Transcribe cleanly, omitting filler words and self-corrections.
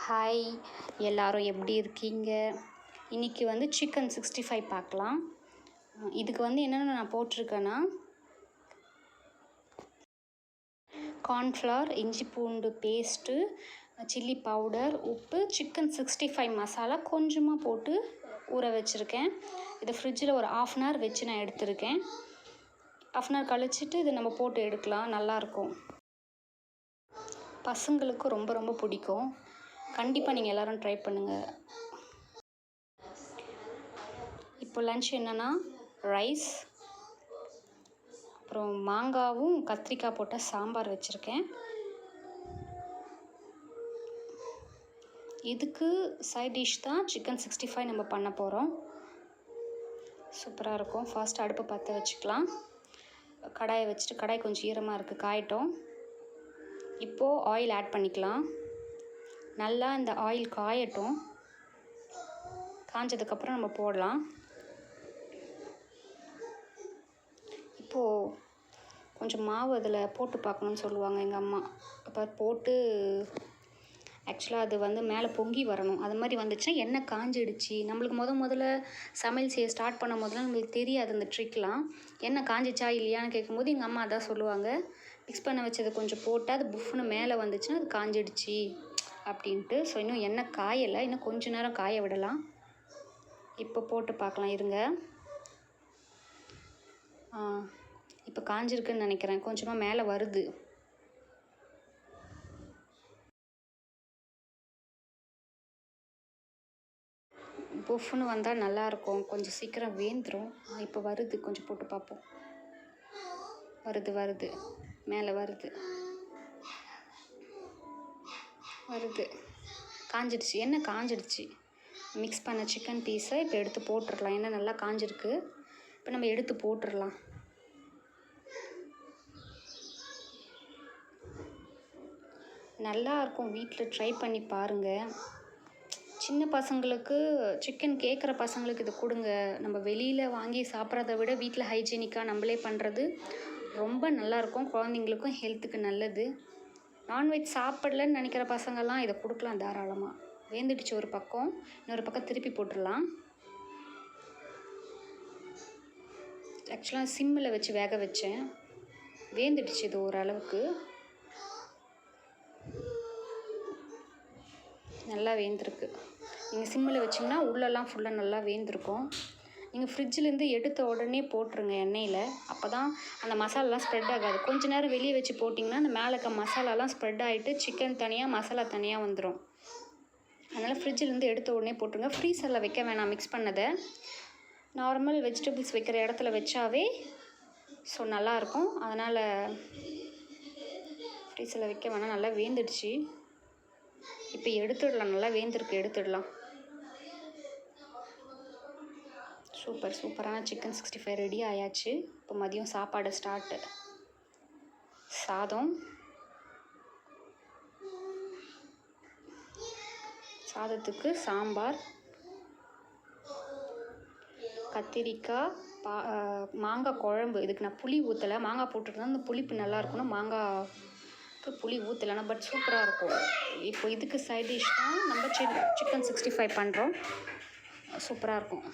Hi, எல்லோரும் எப்படி இருக்கீங்க? இன்றைக்கி வந்து சிக்கன் 65 பார்க்கலாம். இதுக்கு வந்து என்னென்ன நான் போட்டிருக்கேன்னா, கார்ன்ஃப்ளவர், இஞ்சி பூண்டு பேஸ்ட்டு, சில்லி பவுடர், உப்பு, சிக்கன் 65 மசாலா கொஞ்சமாக போட்டு ஊற வச்சுருக்கேன். இதை ஃப்ரிட்ஜில் ஒரு 1/2 அன் ஹவர் வச்சு நான் எடுத்திருக்கேன். 1/2 அன் ஹவர் கழிச்சிட்டு இதை நம்ம போட்டு எடுக்கலாம், நல்லாயிருக்கும். பசங்களுக்கு ரொம்ப ரொம்ப பிடிக்கும். கண்டிப்பாக நீங்கள் எல்லோரும் ட்ரை பண்ணுங்கள். இப்போ லன்ச் என்னென்னா ரைஸ், அப்புறம் மாங்காவும் கத்திரிக்காய் போட்ட சாம்பார் வச்சுருக்கேன். இதுக்கு சைட் டிஷ் தான் சிக்கன் 65 நம்ம பண்ண போகிறோம். சூப்பராக இருக்கும். ஃபாஸ்ட் அடுப்பை பற்ற வச்சுக்கலாம். கடாயை வச்சுட்டு, கடாய் கொஞ்சம் ஈரமாக இருக்குது, காயட்டும். இப்போது ஆயில் ஆட் பண்ணிக்கலாம். நல்லா இந்த ஆயில் காயட்டும். காஞ்சதுக்கப்புறம் நம்ம போடலாம். இப்போது கொஞ்சம் மாவு அதில் போட்டு பார்க்கணுன்னு சொல்லுவாங்க எங்கள் அம்மா. அப்போ போட்டு ஆக்சுவலாக அது வந்து மேலே பொங்கி வரணும். அது மாதிரி வந்துச்சுன்னா எண்ணெய் காஞ்சிடுச்சு. நம்மளுக்கு முதல்ல சமையல் செய்ய ஸ்டார்ட் பண்ண முதல்ல நம்மளுக்கு தெரியாது அந்த ட்ரிக்லாம். எண்ணெய் காஞ்சிச்சா இல்லையான்னு கேட்கும்போது எங்கள் அம்மா அதான் சொல்லுவாங்க. மிக்ஸ் பண்ண வச்சதை கொஞ்சம் போட்டு அது புஃப்னு மேலே வந்துச்சுன்னா அது காஞ்சிடுச்சு அப்படின்ட்டு. ஸோ இன்னும் எண்ணெய் காயலை, இன்னும் கொஞ்ச நேரம் காய விடலாம். இப்போ போட்டு பார்க்கலாம், இருங்க. இப்போ காஞ்சிருக்குன்னு நினைக்கிறேன். கொஞ்சமாக மேலே வருது. புஃப்னு வந்தால் நல்லாயிருக்கும், கொஞ்சம் சீக்கிரம் வேந்துடும். இப்போ வருது, கொஞ்சம் போட்டு பார்ப்போம். வருது மேலே வருது. காஞ்சிடுச்சு, எண்ணெய் காஞ்சிடுச்சு. மிக்ஸ் பண்ண சிக்கன் பீஸை இப்போ எடுத்து போட்டுடலாம். எண்ணெய் நல்லா காஞ்சிருக்கு. இப்போ நம்ம எடுத்து போட்டுடலாம். நல்லாயிருக்கும், வீட்டில் ட்ரை பண்ணி பாருங்கள். சின்ன பசங்களுக்கு சிக்கன் கேட்குற பசங்களுக்கு இது கொடுங்க. நம்ம வெளியில் வாங்கி சாப்பிட்றத விட வீட்டில் ஹைஜீனிக்காக நம்மளே பண்ணுறது ரொம்ப நல்லாயிருக்கும். குழந்தைங்களுக்கும் ஹெல்த்துக்கு நல்லது. நான்வெஜ் சாப்பிடலன்னு நினைக்கிற பசங்கள்லாம் இதை கொடுக்கலாம் தாராளமாக. வேந்துடுச்சு ஒரு பக்கம், இன்னொரு பக்கம் திருப்பி போட்டுடலாம். ஆக்சுவலாக சிம்மில் வச்சு வேக வச்சேன். வேந்துடுச்சு இது ஓரளவுக்கு. நல்லா வேந்திருக்கு. நீங்கள் சிம்மில் வச்சிங்கன்னா உள்ளெல்லாம் ஃபுல்லாக நல்லா வேந்திருக்கும். நீங்கள் ஃப்ரிட்ஜிலேருந்து எடுத்த உடனே போட்டுருங்க எண்ணெயில். அப்போ தான் அந்த மசாலாலாம் ஸ்ப்ரெட் ஆகாது. கொஞ்ச நேரம் வெளியே வச்சு போட்டிங்கன்னா அந்த மேலே இருக்க மசாலாலாம் ஸ்ப்ரெட் ஆகிட்டு சிக்கன் தனியாக மசாலா தனியாக வந்துடும். அதனால் ஃப்ரிட்ஜிலேருந்து எடுத்த உடனே போட்டுருங்க. ஃப்ரீசரில் வைக்க வேணாம். மிக்ஸ் பண்ணதை நார்மல் வெஜிடபிள்ஸ் வைக்கிற இடத்துல வச்சாவே ஸோ நல்லாயிருக்கும். அதனால் ஃப்ரீசரில் வைக்க வேணாம். நல்லா வேந்துடுச்சு. இப்போ எடுத்துடலாம். நல்லா வேந்திருக்கு, எடுத்துடலாம். சூப்பரான சிக்கன் 65 ரெடி ஆயாச்சு. இப்போ மதியம் சாப்பாடு ஸ்டார்ட்டு. சாதத்துக்கு சாம்பார், கத்திரிக்காய், மாங்காய் குழம்பு. இதுக்கு நான் புளி ஊற்றலை, மாங்காய் போட்டுருந்தா அந்த புளிப்பு நல்லா இருக்கணும். மாங்காய்க்கு புளி ஊற்றலைன்னா பட் சூப்பராக இருக்கும். இப்போ இதுக்கு சைட் டிஷ் தான் நம்ம சிக்கன் 65 பண்ணுறோம். சூப்பராக இருக்கும்.